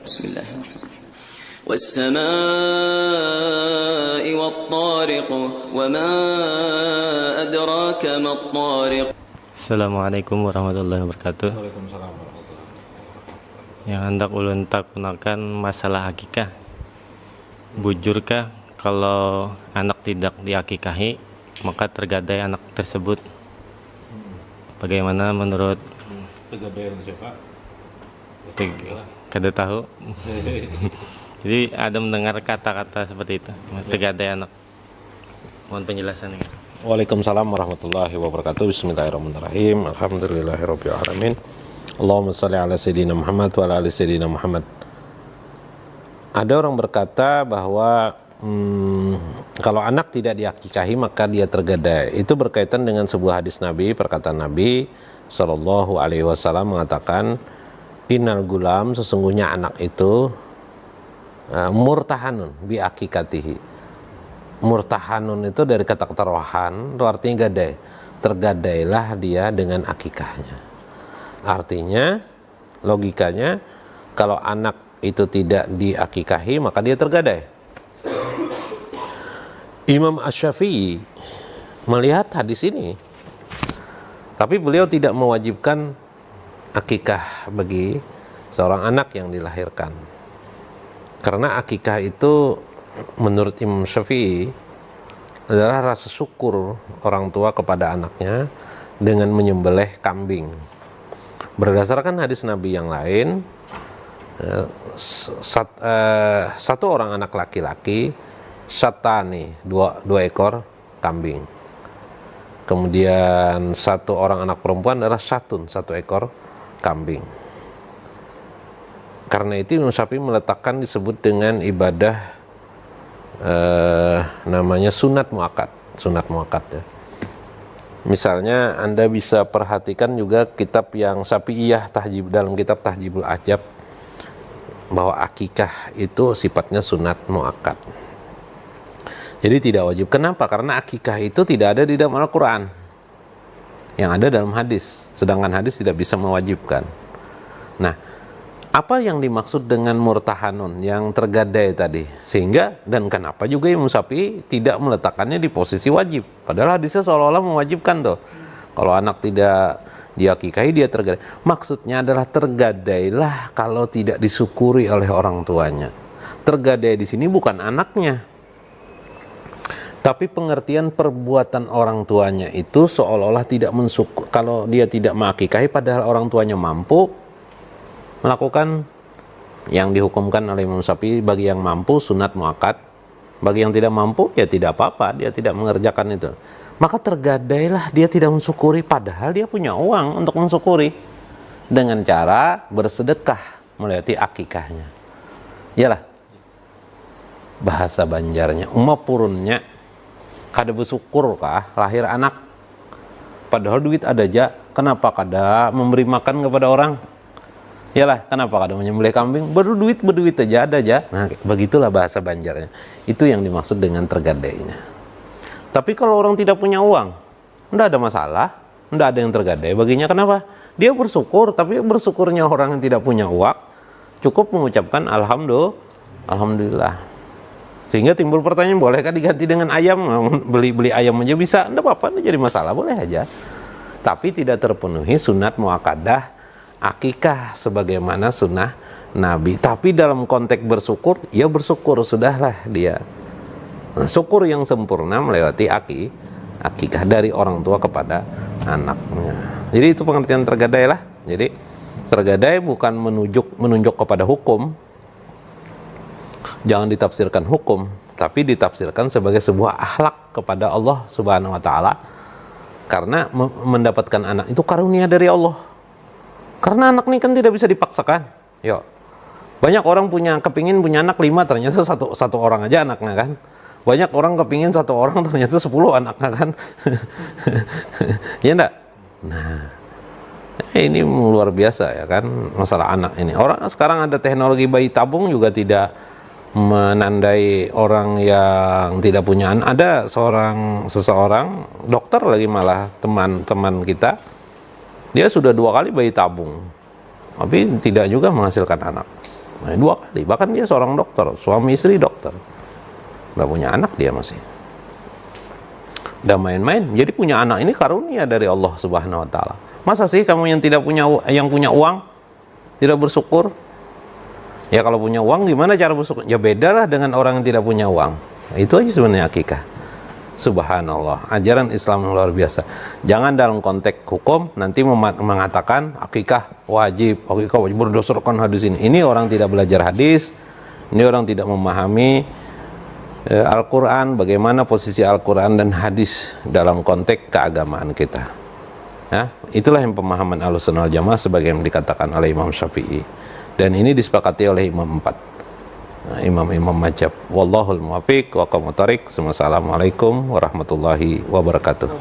Bismillahirrahmanirrahim. Was-samaa'i wat-tariq wa ma adraka mat-tariq. Assalamualaikum warahmatullahi wabarakatuh. Waalaikumsalam warahmatullahi wabarakatuh. Yang hendak ulun takunakan masalah akikah. Bujurkah kalau anak tidak diakikahi maka tergadai anak tersebut? Bagaimana menurut Tergadaian siapa? kada tahu? Jadi ada mendengar kata-kata seperti itu, tergadai anak. Mohon penjelasannya. Waalaikumsalam warahmatullahi wabarakatuh. Bismillahirrahmanirrahim. Alhamdulillahirabbil alamin. Allahumma shalli ala sayyidina Muhammad wa ala ali sayyidina Muhammad. Ada orang berkata bahwa kalau anak tidak diakikahi maka dia tergadai. Itu berkaitan dengan sebuah hadis Nabi, perkataan Nabi sallallahu alaihi wasallam mengatakan, innal gulam, sesungguhnya anak itu murtahanun bi akikatihi. Murtahanun itu dari kata rohan, itu artinya gadai. Tergadailah dia dengan akikahnya. Artinya, logikanya, kalau anak itu tidak diakikahi maka dia tergadai. Imam Asy-Syafi'i melihat hadis ini, tapi beliau tidak mewajibkan akikah bagi seorang anak yang dilahirkan. Karena akikah itu menurut Imam Syafi'i adalah rasa syukur orang tua kepada anaknya dengan menyembelih kambing. Berdasarkan hadis Nabi yang lain, satu orang anak laki-laki syatani, dua ekor kambing. Kemudian satu orang anak perempuan adalah syatun, satu ekor kambing. Karena itu Imam Syafi'i meletakkan disebut dengan ibadah namanya sunat muakkad ya. Misalnya Anda bisa perhatikan juga kitab yang Syafi'iyah dalam kitab Tahdzibul Ahjab bahwa akikah itu sifatnya sunat muakkad. Jadi tidak wajib. Kenapa? Karena akikah itu tidak ada di dalam Al-Quran, yang ada dalam hadis. Sedangkan hadis tidak bisa mewajibkan. Nah, apa yang dimaksud dengan murtahanun, yang tergadai tadi? Sehingga, dan kenapa juga Imam Syafi'i tidak meletakkannya di posisi wajib? Padahal hadisnya seolah-olah mewajibkan tuh. Kalau anak tidak diakikahi dia tergadai. Maksudnya adalah tergadailah kalau tidak disyukuri oleh orang tuanya. Tergadai di sini bukan anaknya, tapi pengertian perbuatan orang tuanya itu seolah-olah tidak mensyukur. Kalau dia tidak mengakikahi padahal orang tuanya mampu melakukan yang dihukumkan oleh Imam Syafi'i, bagi yang mampu sunat muakkad, bagi yang tidak mampu ya tidak apa-apa, dia tidak mengerjakan itu. Maka tergadailah dia tidak mensyukuri padahal dia punya uang untuk mensyukuri dengan cara bersedekah melewati akikahnya. Iyalah bahasa Banjarnya, umapurunnya kada bersyukur kah lahir anak padahal duit ada aja, kenapa kada memberi makan kepada orang? Yalah, kenapa kada menyembelih kambing? Berduit aja ada aja. Nah, begitulah bahasa Banjarnya. Itu yang dimaksud dengan tergadainya. Tapi kalau orang tidak punya uang, enggak ada masalah, enggak ada yang tergadai baginya. Kenapa? Dia bersyukur, tapi bersyukurnya orang yang tidak punya uang cukup mengucapkan alhamdulillah. Sehingga timbul pertanyaan, bolehkah diganti dengan ayam? Beli ayam aja bisa, enggak apa-apa, enggak jadi masalah, boleh aja. Tapi tidak terpenuhi sunat muakkadah akikah sebagaimana sunnah Nabi. Tapi dalam konteks bersyukur, ya bersyukur, sudahlah dia. Nah, syukur yang sempurna melewati akikah dari orang tua kepada anaknya. Jadi itu pengertian tergadai lah. Jadi tergadai bukan menunjuk kepada hukum. Jangan ditafsirkan hukum, tapi ditafsirkan sebagai sebuah akhlak kepada Allah Subhanahu wa taala. Karena mendapatkan anak itu karunia dari Allah. Karena anak ini kan tidak bisa dipaksakan. Yo. Banyak orang kepingin punya anak 5, ternyata satu orang aja anaknya kan. Banyak orang kepingin 1 orang, ternyata 10 anaknya kan. Ya enggak? Nah, ini luar biasa ya kan masalah anak ini. Orang sekarang ada teknologi bayi tabung juga tidak menandai orang yang tidak punya anak. Ada seseorang dokter lagi, malah teman-teman kita, dia sudah 2 kali bayi tabung, tapi tidak juga menghasilkan anak. Nah, 2 kali, bahkan dia seorang dokter, suami istri dokter, udah punya anak dia masih. Udah main-main, jadi punya anak ini karunia dari Allah Subhanahu wa taala. Masa sih kamu yang punya uang tidak bersyukur? Ya kalau punya uang gimana cara bersyukur? Ya bedalah dengan orang yang tidak punya uang. Itu aja sebenarnya akikah. Subhanallah, ajaran Islam yang luar biasa. Jangan dalam konteks hukum nanti mengatakan akikah wajib berdasarkan hadis ini. Ini orang tidak belajar hadis, ini orang tidak memahami Al-Quran, bagaimana posisi Al-Quran dan hadis dalam konteks keagamaan kita. Ya, itulah yang pemahaman Ahlussunnah wal Jamaah sebagaimana dikatakan oleh Imam Syafi'i. Dan ini disepakati oleh Imam 4. Imam-imam mazhab. Wallahul muwaffiq wa aqwamut thoriq. Wassalamualaikum warahmatullahi wabarakatuh.